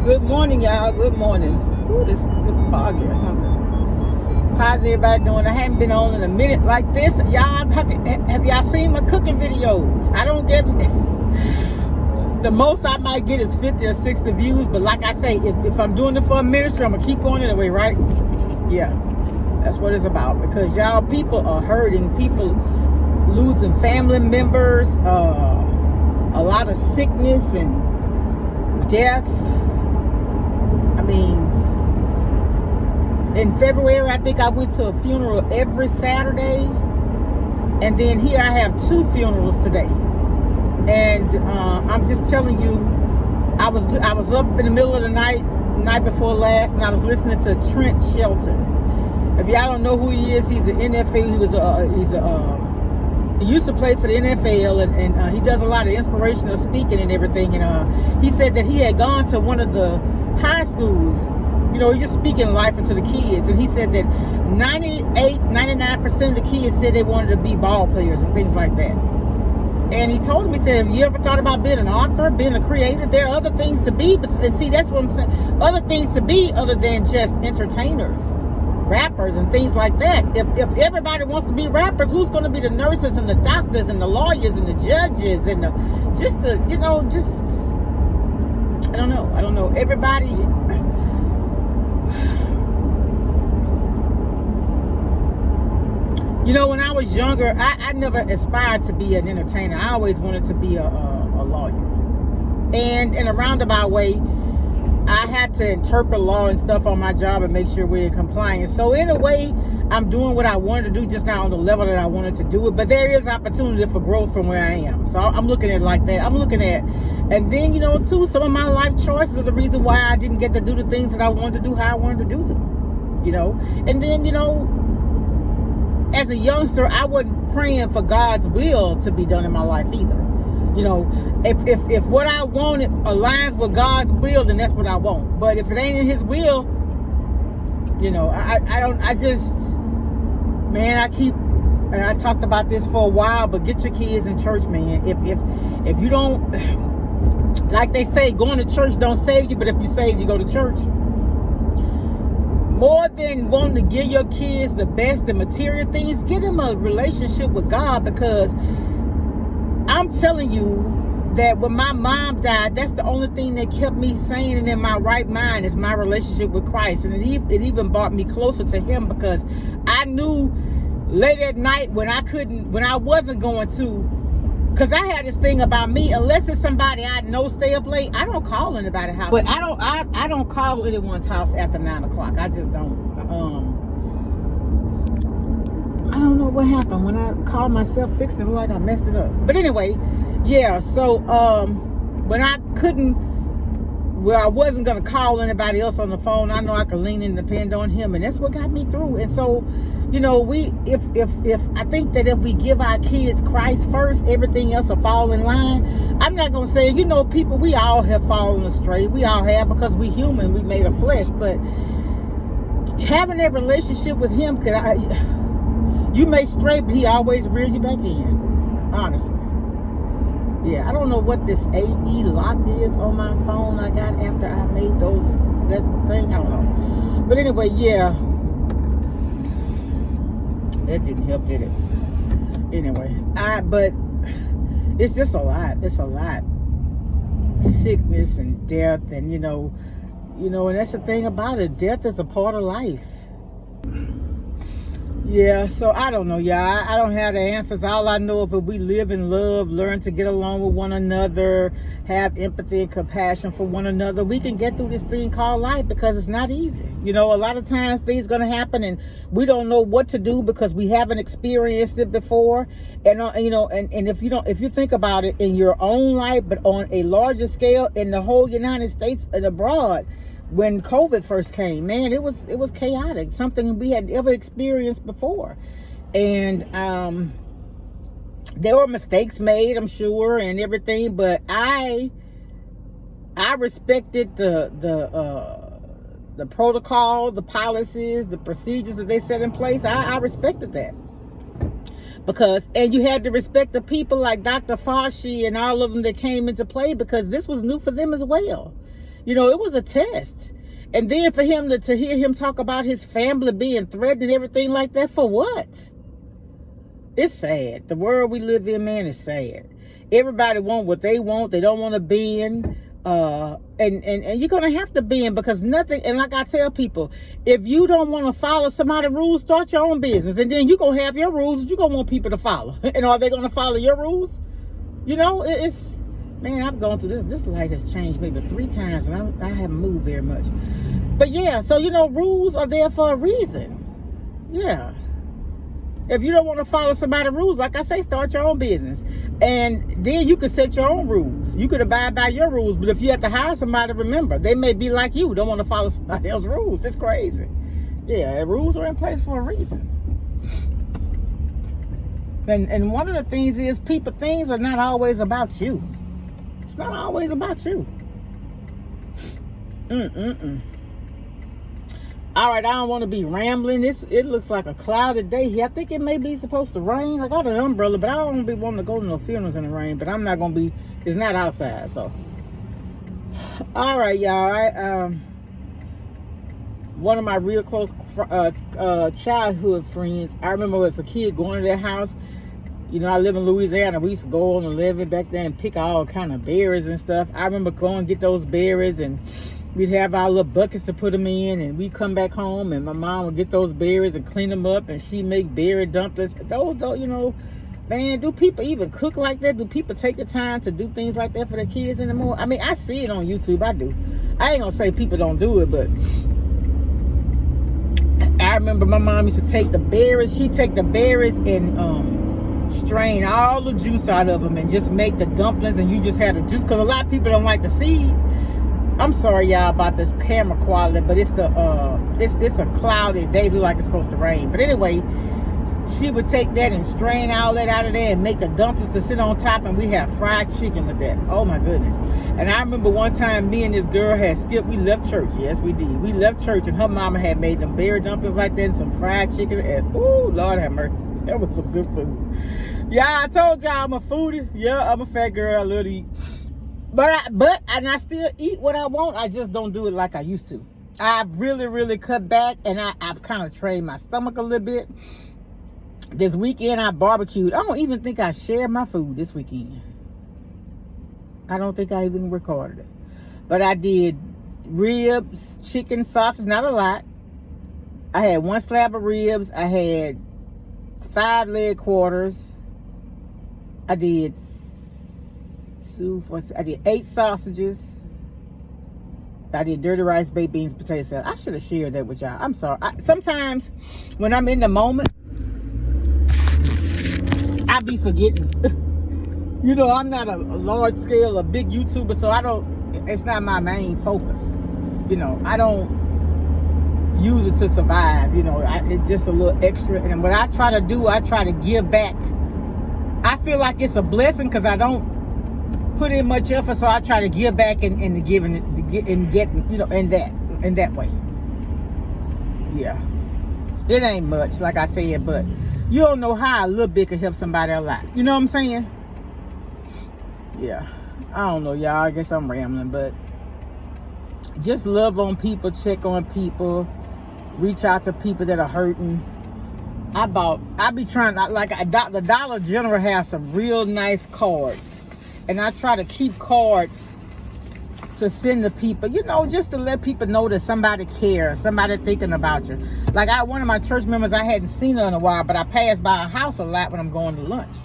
Good morning, y'all. Good morning. Ooh, it's good foggy or something. How's everybody doing? I haven't been on in a minute like this. Y'all, have y'all seen my cooking videos? I don't get the most I might get is 50 or 60 views. But like I say, if I'm doing it for a ministry, I'm gonna keep going anyway, right? Yeah, that's what it's about. Because y'all, people are hurting. People losing family members. A lot of sickness and death. I mean, in February, I think I went to a funeral every Saturday. And then here I have 2 funerals today. And I'm just telling you, I was up in the middle of the night before last, and I was listening to Trent Shelton. If y'all don't know who he is, he's an NFL. He used to play for the NFL, and he does a lot of inspirational speaking and everything. And he said that he had gone to one of the high schools. You know, he's just speaking life into the kids. And he said that 99% of the kids said they wanted to be ball players and things like that. And he told me, he said, have you ever thought about being an author, being a creator? There are other things to be. But see, that's what I'm saying. Other things to be other than just entertainers, rappers and things like that. If everybody wants to be rappers, who's going to be the nurses and the doctors and the lawyers and the judges and I don't know. Everybody. You know, when I was younger, I never aspired to be an entertainer. I always wanted to be a lawyer. And in a roundabout way, I had to interpret law and stuff on my job and make sure we're in compliance. So in a way, I'm doing what I wanted to do, just not on the level that I wanted to do it. But there is opportunity for growth from where I am. So I'm looking at it like that. I'm looking at, and then, you know, too, some of my life choices are the reason why I didn't get to do the things that I wanted to do, how I wanted to do them. You know, and then, you know, as a youngster, I wasn't praying for God's will to be done in my life either. You know, if what I wanted aligns with God's will, then that's what I want. But if it ain't in His will, you know, and I talked about this for a while, but get your kids in church, man. If you don't, like they say, going to church don't save you, but if you save, you go to church. More than wanting to give your kids the best and material things, get them a relationship with God, because I'm telling you that when my mom died, that's the only thing that kept me sane and in my right mind is my relationship with Christ. And it even brought me closer to Him, because I knew late at night when I wasn't going to, because I had this thing about me, unless it's somebody I know stay up late, I don't call anybody's house. But I don't call anyone's house after 9 o'clock. I just don't. I don't know what happened when I called myself fixing it, like I messed it up. But anyway, yeah, so when I wasn't going to call anybody else on the phone, I know I could lean and depend on Him, and that's what got me through. And so, you know, if I think that if we give our kids Christ first, everything else will fall in line. I'm not going to say, you know, people, we all have fallen astray. We all have, because we human, we made of flesh. But having that relationship with Him, you may stray, but He always rear you back in. Honestly. Yeah, I don't know what this AE lock is on my phone I got after I made that thing. I don't know. But anyway, yeah. That didn't help, did it? Anyway, but it's just a lot. It's a lot. Sickness and death, and you know, and that's the thing about it. Death is a part of life. Yeah, so I don't know, y'all. I don't have the answers. All I know is if we live in love, learn to get along with one another, have empathy and compassion for one another, we can get through this thing called life, because it's not easy. You know, a lot of times things going to happen and we don't know what to do because we haven't experienced it before. And, you know, and if you think about it in your own life, but on a larger scale in the whole United States and abroad, when COVID first came, man, it was chaotic, something we had ever experienced before. And there were mistakes made, I'm sure, and everything, but I respected the protocol, the policies, the procedures that they set in place. I respected that. And you had to respect the people like Dr. Fauci and all of them that came into play, because this was new for them as well. You know, it was a test. And then for him to hear him talk about his family being threatened and everything like that, for what? It's sad. The world we live in, man, is sad. Everybody want what they want. They don't want to bend. And you're going to have to bend, because nothing, and like I tell people, if you don't want to follow somebody's rules, start your own business. And then you're going to have your rules that you're going to want people to follow. And are they going to follow your rules? You know, it's, man, I've gone through this. This life has changed maybe 3 times, and I haven't moved very much. But yeah, so, you know, rules are there for a reason. Yeah. If you don't want to follow somebody's rules, like I say, start your own business. And then you can set your own rules. You could abide by your rules. But if you have to hire somebody, remember, they may be like you, don't want to follow somebody else's rules. It's crazy. Yeah, rules are in place for a reason. And one of the things is, things are not always about you. It's not always about you. All right, I don't want to be rambling. It looks like a cloudy day here. I think it may be supposed to rain. I got an umbrella, but I don't be wanting to go to no funerals in the rain. But I'm not going to be, it's not outside, so. All right, y'all. One of my real close childhood friends, I remember as a kid going to their house. You know, I live in Louisiana. We used to go on the levee back there and pick all kind of berries and stuff. I remember going and get those berries, and we'd have our little buckets to put them in, and we'd come back home, and my mom would get those berries and clean them up, and she'd make berry dumplings. Those, you know, man, do people even cook like that? Do people take the time to do things like that for their kids anymore? I mean, I see it on YouTube. I do. I ain't gonna say people don't do it, but I remember my mom used to take the berries. She'd take the berries and strain all the juice out of them and just make the dumplings, and you just had the juice, because a lot of people don't like the seeds. I'm sorry, y'all, about this camera quality, but it's a cloudy day. Look like it's supposed to rain. But anyway, she would take that and strain all that out of there and make the dumplings to sit on top, and we have fried chicken with that. Oh my goodness. And I remember one time me and this girl had skipped, we left church. Yes, we did. We left church, and her mama had made them berry dumplings like that and some fried chicken, and ooh, Lord have mercy. That was some good food. Yeah, I told y'all I'm a foodie. Yeah, I'm a fat girl. I love to eat. But I still eat what I want. I just don't do it like I used to. I've really cut back, and I've kind of trained my stomach a little bit. This weekend I barbecued. I don't even think I shared my food this weekend. I don't think I even recorded it. But I did ribs, chicken, sausage, not a lot. I had 1 slab of ribs. I had 5 leg quarters. I did 8 sausages. I did dirty rice, baked beans, potato salad. I should have shared that with y'all. I'm sorry. Sometimes when I'm in the moment, I be forgetting. You know, I'm not a large scale, a big YouTuber, so it's not my main focus. You know, I don't use it to survive. You know, it's just a little extra. And what I try to do, I try to give back. I feel like it's a blessing because I don't put in much effort, so I try to give back and giving it and get, you know, in that way. Yeah, it ain't much, like I said, but you don't know how a little bit can help somebody a lot. You know what I'm saying? Yeah, I don't know, y'all. I guess I'm rambling, but just love on people, check on people, reach out to people that are hurting. I be trying, like the Dollar General has some real nice cards, and I try to keep cards to send to people, you know, just to let people know that somebody cares, somebody thinking about you. Like one of my church members, I hadn't seen her in a while, but I pass by her house a lot when I'm going to lunch.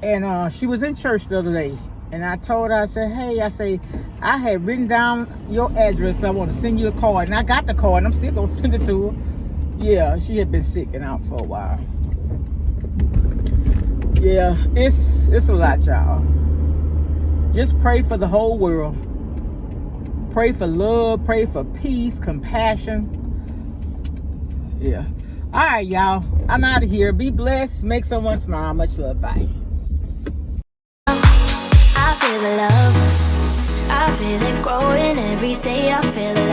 And she was in church the other day, and I told her, I said, hey, I had written down your address, so I want to send you a card. And I got the card, and I'm still going to send it to her. Yeah, she had been sick and out for a while. Yeah, it's a lot, y'all. Just pray for the whole world. Pray for love, pray for peace, compassion. Yeah. All right, y'all. I'm out of here. Be blessed. Make someone smile. Much love. Bye. I feel the love. I feel it growing every day. I feel it.